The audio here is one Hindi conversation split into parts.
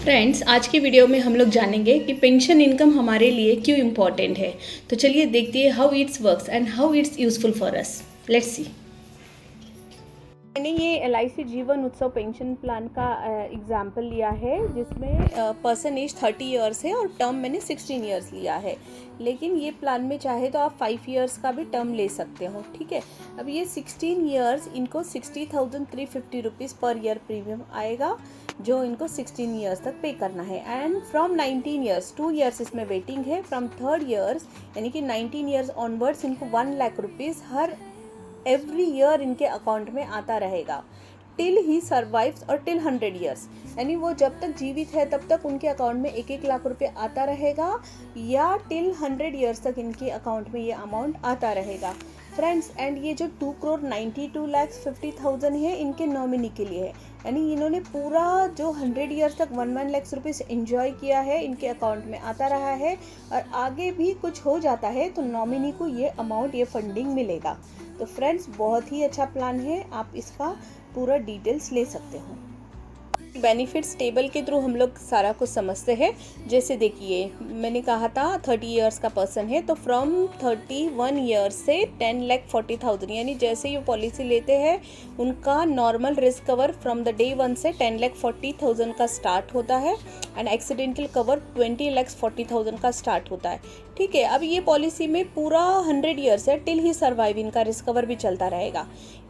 फ्रेंड्स, आज की वीडियो में हम लोग जानेंगे कि पेंशन इनकम हमारे लिए क्यों इम्पॉर्टेंट है। तो चलिए देखते हैं how it's works and how it's useful for us. Let's see. मैंने ये LIC जीवन उत्सव पेंशन प्लान का एग्जाम्पल लिया है, जिसमें पर्सन एज 30 ईयर्स है और टर्म मैंने 16 ईयर्स लिया है। लेकिन ये प्लान में चाहे तो आप 5 ईयर्स का भी टर्म ले सकते हो। ठीक है, अब ये 16 ईयर्स इनको 60,350 रुपीज़ पर ईयर प्रीमियम आएगा, जो इनको 16 ईयर्स तक पे करना है। एंड फ्रॉम 19 ईयर्स 2 ईयर्स इसमें वेटिंग है। फ्रॉम 3rd ईयर्स यानी कि 19 ईयर्स ऑनवर्ड्स इनको 1 लाख रुपीज़ हर एवरी ईयर इनके अकाउंट में आता रहेगा टिल ही सर्वाइव्स और टिल 100 ईयर्स, यानी वो जब तक जीवित है तब तक उनके अकाउंट में 1-1 लाख रुपए आता रहेगा, या टिल 100 ईयर्स तक इनके अकाउंट में ये अमाउंट आता रहेगा। फ्रेंड्स, एंड ये जो 2,92,50,000 है इनके नॉमिनी के लिए है, यानी इन्होंने पूरा जो 100 ईयर्स तक 1 लाख रुपीज़ एंजॉय किया है, इनके अकाउंट में आता रहा है, और आगे भी कुछ हो जाता है तो नॉमिनी को ये अमाउंट, ये फंडिंग मिलेगा। तो फ्रेंड्स, बहुत ही अच्छा प्लान है, आप इसका पूरा डिटेल्स ले सकते हो। बेनिफिट्स टेबल के थ्रू हम लोग सारा कुछ समझते हैं। जैसे देखिए, मैंने कहा था 30 ईयर्स का पर्सन है, तो फ्रॉम 31 ईयर्स से 10,40,000, यानी जैसे ये पॉलिसी लेते हैं उनका normal risk cover from the day 1 से 10,40,000 का स्टार्ट होता है, एंड एक्सीडेंटल कवर 20,40,000 का स्टार्ट होता है। ठीक है, अब ये पॉलिसी में पूरा 100 ईयर्स है, टिल ही सर्वाइव इनका रिस्क कवर भी चलता रहेगा।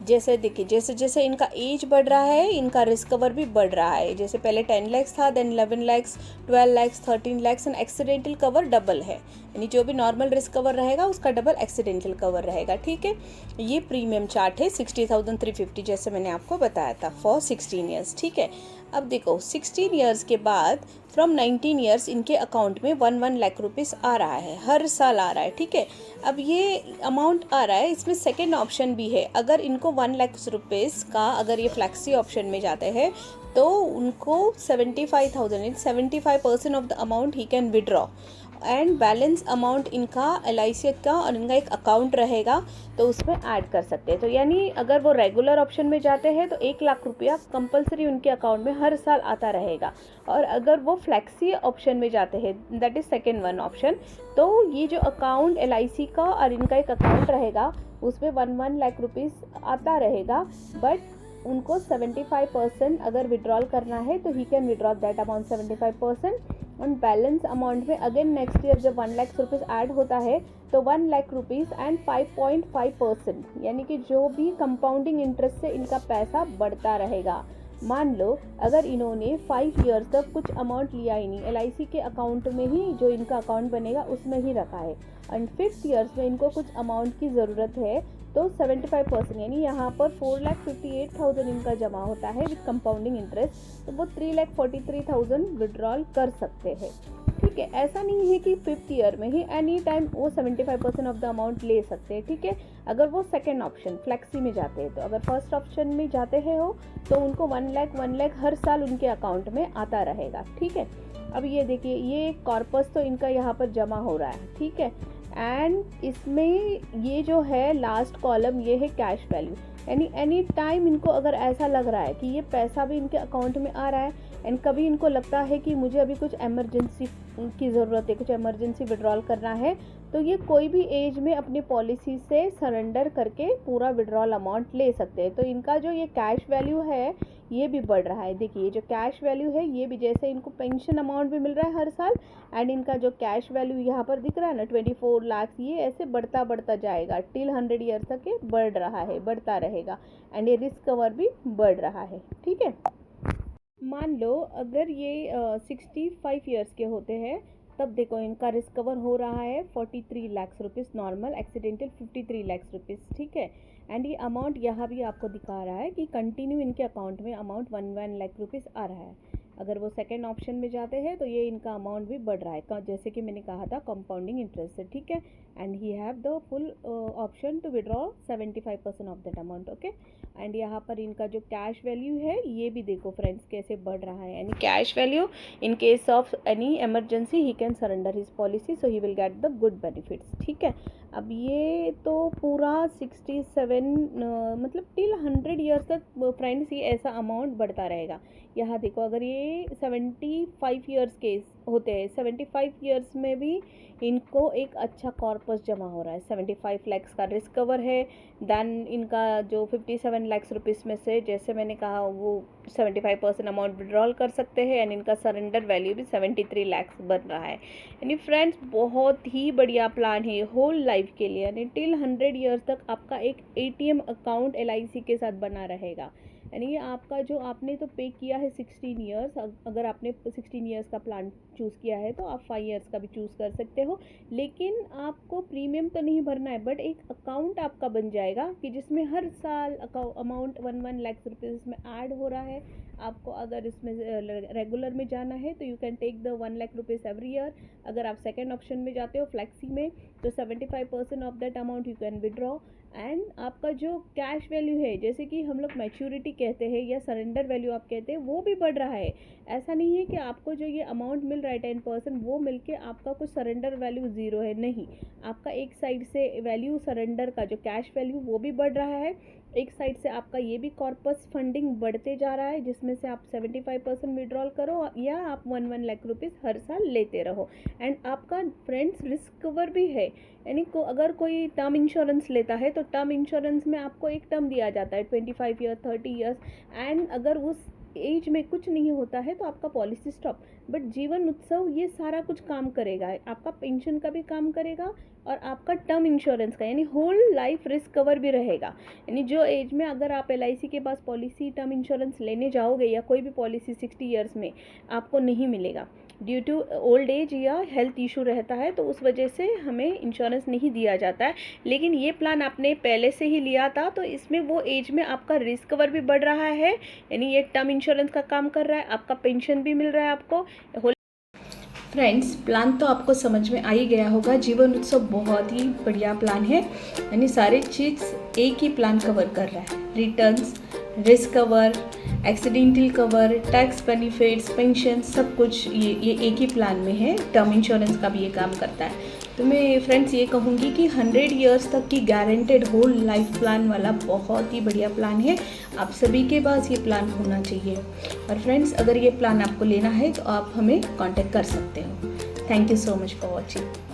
जैसे देखिए, जैसे जैसे इनका एज बढ़ रहा है इनका रिस्क कवर भी बढ़ रहा है। जैसे पहले 10 लाख था, then 11 lakh, 12 lakh, 13 lakh, and accidental cover double है, यानी जो भी नॉर्मल रिस्क कवर रहेगा उसका डबल एक्सीडेंटल कवर रहेगा। ठीक है, ये प्रीमियम चार्ट है 60,350, जैसे मैंने आपको बताया था, फॉर 16 ईयर्स। ठीक है, अब देखो 16 ईयर्स के बाद फ्रॉम 19 ईयर्स इनके अकाउंट में 1 लाख रुपीज़ आ रहा है, हर साल आ रहा है। ठीक है, अब ये अमाउंट आ रहा है, इसमें सेकेंड ऑप्शन भी है। अगर इनको 1 लाख रुपीज़ का, अगर ये फ्लैक्सी ऑप्शन में जाते हैं तो उनको 75% of the amount he can withdraw, and balance amount इनका LIC का और इनका एक अकाउंट रहेगा तो उसमें ऐड कर सकते हैं। तो यानी अगर वो रेगुलर ऑप्शन में जाते हैं तो 1 लाख रुपया कंपलसरी उनके अकाउंट में हर साल आता रहेगा, और अगर वो फ्लैक्सी ऑप्शन में जाते हैं, that is second one option, तो ये जो अकाउंट LIC का और इनका एक अकाउंट रहेगा उसमें 1 लाख रुपीज़ आता रहेगा, बट उनको 75% अगर विड्रॉल करना है तो he can withdraw that amount 75%, और बैलेंस अमाउंट में अगेन नेक्स्ट ईयर जब 1 लाख रुपीज़ ऐड होता है तो 1 लाख रुपीज़ एंड 5.5%, यानी कि जो भी कंपाउंडिंग इंटरेस्ट से इनका पैसा बढ़ता रहेगा। मान लो अगर इन्होंने 5 ईयर्स तक कुछ अमाउंट लिया ही नहीं, LIC के अकाउंट में ही जो इनका अकाउंट बनेगा उसमें ही रखा है, एंड 5th ईयर्स में इनको कुछ अमाउंट की ज़रूरत है, तो 75%, यानी यहाँ पर 4,58,000 इनका जमा होता है विद कंपाउंडिंग इंटरेस्ट, तो वो 3,43,000 विड्रॉल कर सकते हैं। ठीक है, ऐसा नहीं है कि 5th ईयर में ही एनी टाइम वो 75% ऑफ द अमाउंट ले सकते हैं। ठीक है, अगर वो सेकेंड ऑप्शन फ्लैक्सी में जाते हैं, तो अगर फर्स्ट ऑप्शन में जाते हैं हो तो उनको 1 लाख हर साल उनके अकाउंट में आता रहेगा। ठीक है, अब ये देखिए, ये कॉर्पस तो इनका यहाँ पर जमा हो रहा है। ठीक है, एंड इसमें ये जो है लास्ट कॉलम, ये है कैश वैल्यू, यानी एनी टाइम इनको अगर ऐसा लग रहा है कि ये पैसा भी इनके अकाउंट में आ रहा है, एंड कभी इनको लगता है कि मुझे अभी कुछ इमरजेंसी की ज़रूरत है, कुछ इमरजेंसी विड्रॉल करना है, तो ये कोई भी एज में अपनी पॉलिसी से सरेंडर करके पूरा विड्रॉल अमाउंट ले सकते हैं। तो इनका जो ये कैश वैल्यू है ये भी बढ़ रहा है। देखिए, जो कैश वैल्यू है ये भी, जैसे इनको पेंशन अमाउंट भी मिल रहा है हर साल, एंड इनका जो कैश वैल्यू यहाँ पर दिख रहा है ना 24 लाख, ये ऐसे बढ़ता बढ़ता जाएगा टिल 100 ईयर तक, ये बढ़ रहा है, बढ़ता रहेगा, एंड ये रिस्क कवर भी बढ़ रहा है। ठीक है, मान लो अगर ये 65 ईयर्स के होते हैं, तब देखो इनका रिस्क कवर हो रहा है 43 lakh rupees, normal, accidental 53 lakh rupees. ठीक है, एंड ये अमाउंट यहाँ भी आपको दिखा रहा है कि कंटिन्यू इनके अकाउंट में अमाउंट 1 लाख रुपीज़ आ रहा है। अगर वो सेकेंड ऑप्शन में जाते हैं तो ये इनका अमाउंट भी बढ़ रहा है, जैसे कि मैंने कहा था कंपाउंडिंग इंटरेस्ट से। ठीक है, and he have the full option to withdraw 75% of that amount. Okay, and यहाँ पर इनका जो कैश वैल्यू है ये भी देखो फ्रेंड्स कैसे बढ़ रहा है, यानी cash value in case of any emergency he can surrender his policy so he will get the good benefits. ठीक है, अब ये तो पूरा 67 मतलब टिल 100 ईयर्स तक फ्रेंड्स ये ऐसा अमाउंट बढ़ता रहेगा। यहाँ देखो अगर ये 75 ईयर्स के होते हैं, 75 ईयर्स में भी इनको एक अच्छा कॉर्पस जमा हो रहा है। 75 लैक्स का रिस्क कवर है, देन इनका जो 57 लाख रुपीस में से जैसे मैंने कहा वो 75% अमाउंट विड्रॉल कर सकते हैं एंड इनका सरेंडर वैल्यू भी 73 लाख बन रहा है। यानी फ्रेंड्स बहुत ही बढ़िया प्लान है होल लाइफ के लिए, यानी टिल 100 ईयर्स तक आपका एक ATM अकाउंट LIC के साथ बना रहेगा। यानी आपका जो आपने तो पे किया है 16 ईयर्स, अगर आपने 16 ईयर्स का प्लान चूज़ किया है तो आप 5 ईयर्स का भी चूज़ कर सकते हो, लेकिन आपको प्रीमियम तो नहीं भरना है, बट एक अकाउंट आपका बन जाएगा कि जिसमें हर साल अमाउंट 1 लाख रुपीज़ इसमें ऐड हो रहा है। आपको अगर इसमें रेगुलर में जाना है तो you can take the 1 lakh rupees every year. अगर आप सेकेंड ऑप्शन में जाते हो फ्लेक्सी में तो 75% of that amount you can withdraw. And आपका जो कैश वैल्यू है, जैसे कि हम लोग मैच्योरिटी कहते हैं या सरेंडर वैल्यू आप कहते हैं, वो भी बढ़ रहा है। ऐसा नहीं है कि आपको जो ये अमाउंट मिल रहा है 10% वो मिलके आपका कुछ सरेंडर वैल्यू ज़ीरो है, नहीं। आपका एक साइड से वैल्यू सरेंडर का जो कैश वैल्यू वो भी बढ़ रहा है, एक साइड से आपका ये भी कॉर्पस फंडिंग बढ़ते जा रहा है जिसमें से आप 75% विड्रॉल करो या आप 1 लाख रुपीज़ हर साल लेते रहो। एंड आपका फ्रेंड्स रिस्क कवर भी है, यानी अगर कोई टर्म इंश्योरेंस लेता है तो टर्म इंश्योरेंस में आपको एक टर्म दिया जाता है 25 ईयर 30 ईयर्स, एंड अगर उस एज में कुछ नहीं होता है तो आपका पॉलिसी स्टॉप। बट जीवन उत्सव ये सारा कुछ काम करेगा, आपका पेंशन का भी काम करेगा और आपका टर्म इंश्योरेंस का, यानी होल लाइफ रिस्क कवर भी रहेगा। यानी जो एज में अगर आप LIC के पास पॉलिसी टर्म इंश्योरेंस लेने जाओगे या कोई भी पॉलिसी 60 ईयर्स में आपको नहीं मिलेगा ड्यू टू ओल्ड एज या हेल्थ इशू रहता है, तो उस वजह से हमें इंश्योरेंस नहीं दिया जाता है। लेकिन ये प्लान आपने पहले से ही लिया था तो इसमें वो एज में आपका रिस्क कवर भी बढ़ रहा है, यानी ये टर्म इंश्योरेंस का काम कर रहा है, आपका पेंशन भी मिल रहा है आपको। फ्रेंड्स प्लान तो आपको समझ में आ ही गया होगा, जीवन उत्सव बहुत ही बढ़िया प्लान है, यानी सारे चीज़ एक ही प्लान कवर कर रहा है। Returns, risk cover, accidental cover, tax benefits, pension, सब कुछ ये एक ही प्लान में है। टर्म इंश्योरेंस का भी ये काम करता है। तो मैं फ्रेंड्स ये कहूँगी कि 100 ईयर्स तक की गारंटेड होल लाइफ प्लान वाला बहुत ही बढ़िया प्लान है, आप सभी के पास ये प्लान होना चाहिए। और फ्रेंड्स अगर ये प्लान आपको लेना है तो आप हमें कांटेक्ट कर सकते हो। Thank you so much for watching.